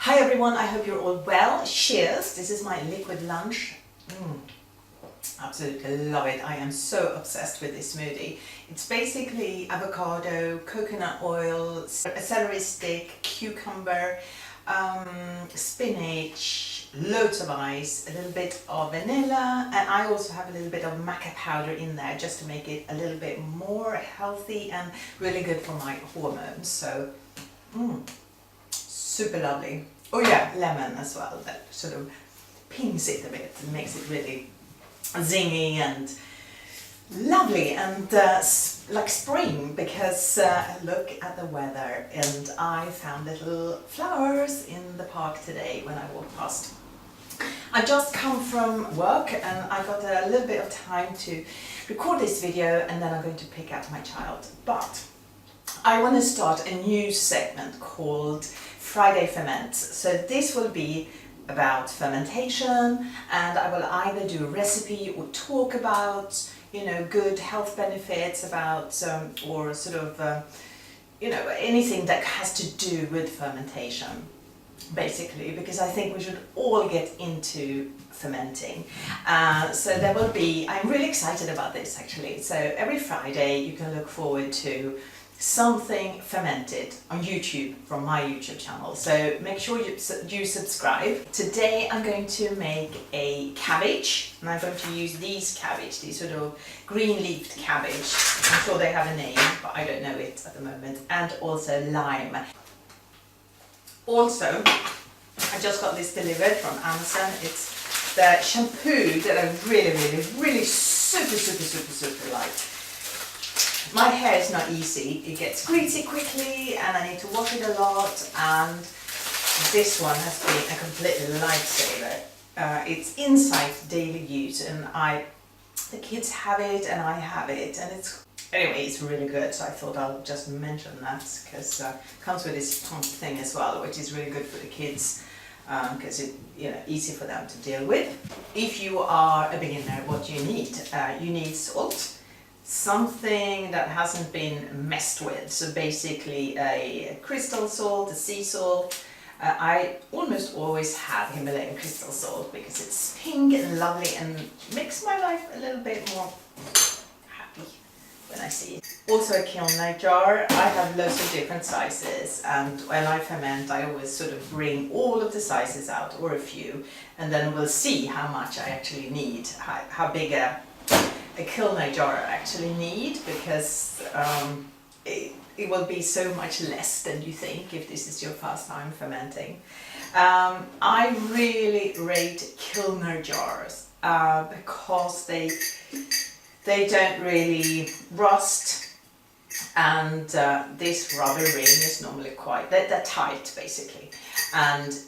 Hi everyone, I hope you're all well. Cheers! This is my liquid lunch. Absolutely love it. I am so obsessed with this smoothie. It's basically avocado, coconut oil, a celery stick, cucumber, spinach, loads of ice, a little bit of vanilla, and I also have a little bit of maca powder in there just to make it a little bit more healthy and really good for my hormones. So, super lovely. Oh yeah, lemon as well, that sort of pings it a bit and makes it really zingy and lovely and like spring, because look at the weather, and I found little flowers in the park today when I walked past. I just come from work and I got a little bit of time to record this video, and then I'm going to pick up my child. But I want to start a new segment called FridayFerment. So this will be about fermentation, and I will either do a recipe or talk about, good health benefits about, or sort of, anything that has to do with fermentation, basically, because I think we should all get into fermenting. So there will be, I'm really excited about this actually. So every Friday you can look forward to something fermented on YouTube from my YouTube channel. So make sure you subscribe. Today I'm going to make a cabbage, and I'm going to use these sort of green leafed cabbage. I'm sure they have a name, but I don't know it at the moment. And also lime. Also, I just got this delivered from Amazon. It's the shampoo that I really super like. My hair is not easy, it gets greasy quickly and I need to wash it a lot, and this one has been a complete lifesaver. It's inside daily use, and the kids have it and I have it, and it's really good. So I thought I'll just mention that, because it comes with this pump thing as well, which is really good for the kids, because it's easy for them to deal with. If you are a beginner, what do you need? You need salt. Something that hasn't been messed with, so basically a crystal salt, a sea salt. I almost always have Himalayan crystal salt because it's pink and lovely and makes my life a little bit more happy when I see it. Also a kilner jar. I have loads of different sizes, and when I ferment I always sort of bring all of the sizes out, or a few, and then we'll see how much I actually need, how big a kilner jar I actually need, because it will be so much less than you think if this is your first time fermenting. I really rate kilner jars because they don't really rust, and this rubber ring is normally they're tight basically, and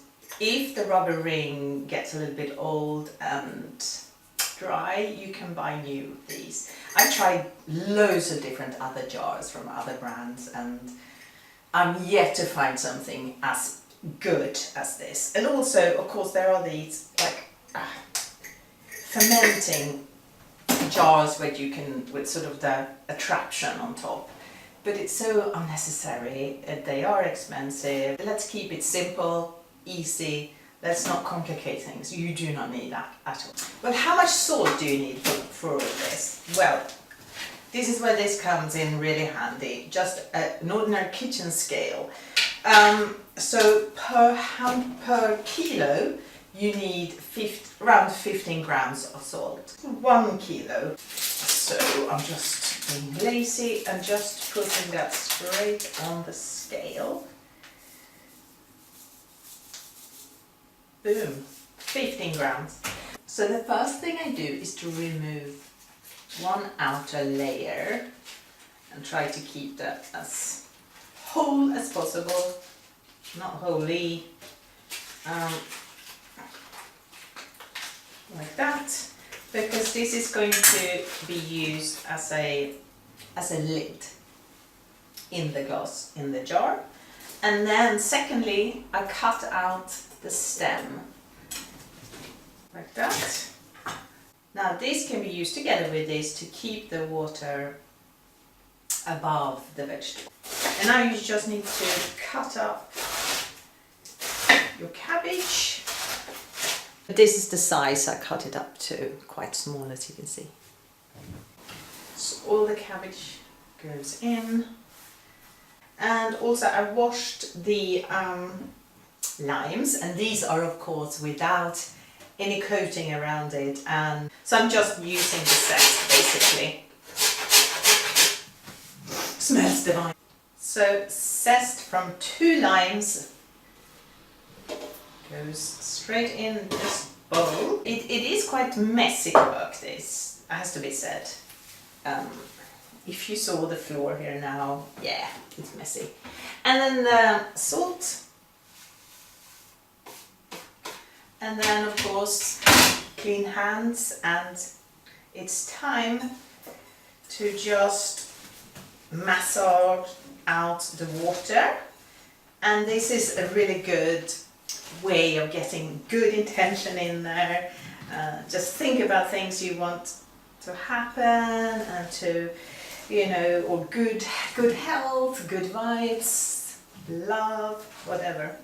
if the rubber ring gets a little bit old and dry, you can buy new of these. I tried loads of different other jars from other brands, and I'm yet to find something as good as this. And also, of course, there are these like fermenting jars where you can, with sort of the attraction on top, but it's so unnecessary. They are expensive. Let's keep it simple, easy. Let's not complicate things. You do not need that at all. But how much salt do you need for all this? Well, this is where this comes in really handy. Just an ordinary kitchen scale. So per kilo, you need around 15 grams of salt. 1 kilo. So I'm just being lazy and just putting that straight on the scale. Boom, 15 grams. So the first thing I do is to remove one outer layer and try to keep that as whole as possible, not wholly, like that, because this is going to be used as a lid in the glass, in the jar. And then secondly, I cut out the stem, like that. Now this can be used together with this to keep the water above the vegetable. And now you just need to cut up your cabbage. This is the size I cut it up to, quite small as you can see. So all the cabbage goes in. And also I washed the limes, and these are of course without any coating around it, and so I'm just using the zest basically. Smells divine. So zest from 2 limes goes straight in this bowl. It is quite messy work, this has to be said. If you saw the floor here now, yeah, it's messy. And then the salt. And then of course clean hands, and it's time to just massage out the water. And this is a really good way of getting good intention in there. Just think about things you want to happen and to, you know, or good health, good vibes, love, whatever.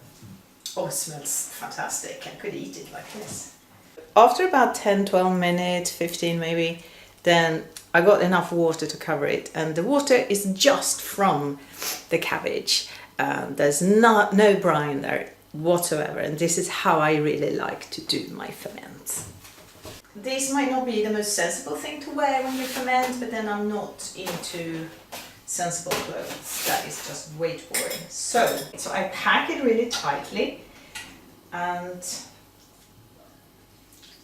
Oh, it smells fantastic. I could eat it like this. After about 10-12 minutes, 15 maybe, then I got enough water to cover it, and the water is just from the cabbage. There's no brine there whatsoever, and this is how I really like to do my ferment. This might not be the most sensible thing to wear when you ferment, but then I'm not into sensible clothes. That is just way too boring. So I pack it really tightly, and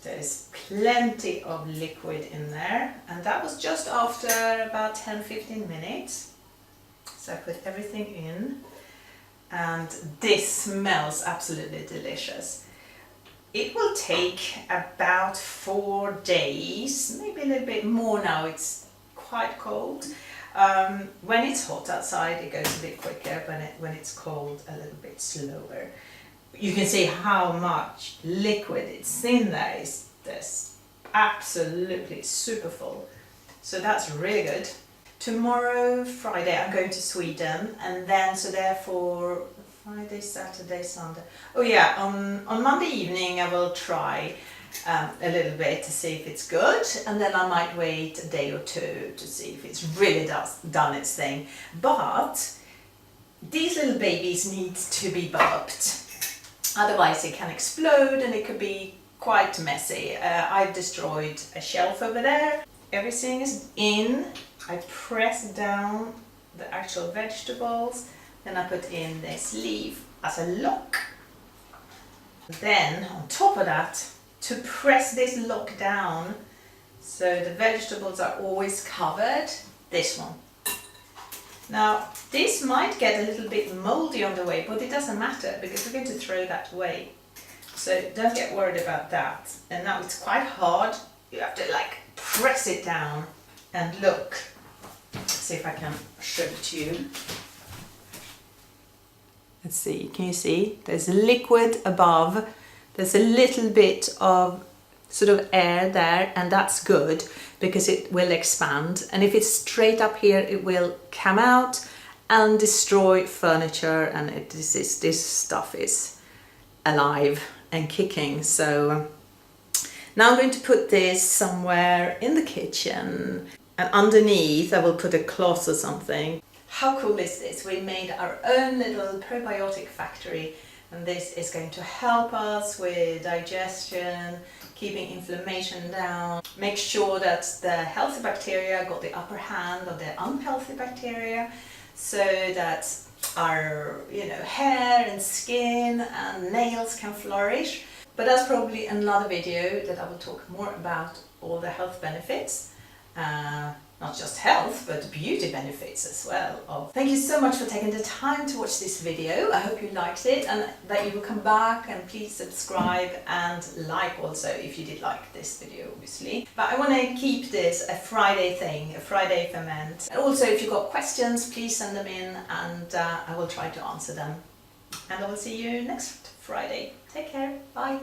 there's plenty of liquid in there, and that was just after about 10-15 minutes. So I put everything in, and this smells absolutely delicious. It will take about 4 days, maybe a little bit more now, it's quite cold. When it's hot outside it goes a bit quicker, when it's cold a little bit slower. You can see how much liquid it's in there. It's this absolutely super full. So that's really good. Tomorrow, Friday, I'm going to Sweden, and then so therefore Friday, Saturday, Sunday. Oh yeah, on Monday evening I will try a little bit to see if it's good, and then I might wait a day or two to see if it's really done its thing. But these little babies need to be burped, otherwise it can explode and it could be quite messy. I've destroyed a shelf over there. Everything is in. I press down the actual vegetables, then I put in this leaf as a lock. Then on top of that, to press this lock down so the vegetables are always covered, this one. Now this might get a little bit moldy on the way, but it doesn't matter because we're going to throw that away. So don't get worried about that. And now it's quite hard. You have to like press it down, and look. Let's see if I can show it to you. Let's see, can you see? There's liquid above. There's a little bit of sort of air there, and that's good because it will expand. And if it's straight up here, it will come out and destroy furniture, and this stuff is alive and kicking. So now I'm going to put this somewhere in the kitchen, and underneath I will put a cloth or something. How cool is this? We made our own little probiotic factory, and this is going to help us with digestion, keeping inflammation down, make sure that the healthy bacteria got the upper hand of the unhealthy bacteria, so that our hair and skin and nails can flourish. But that's probably another video that I will talk more about all the health benefits. Not just health, but beauty benefits as well. Thank you so much for taking the time to watch this video. I hope you liked it, and that you will come back, and please subscribe and like also if you did like this video, obviously. But I want to keep this a Friday thing, a Friday ferment. And also if you've got questions, please send them in, and I will try to answer them. And I will see you next Friday. Take care. Bye.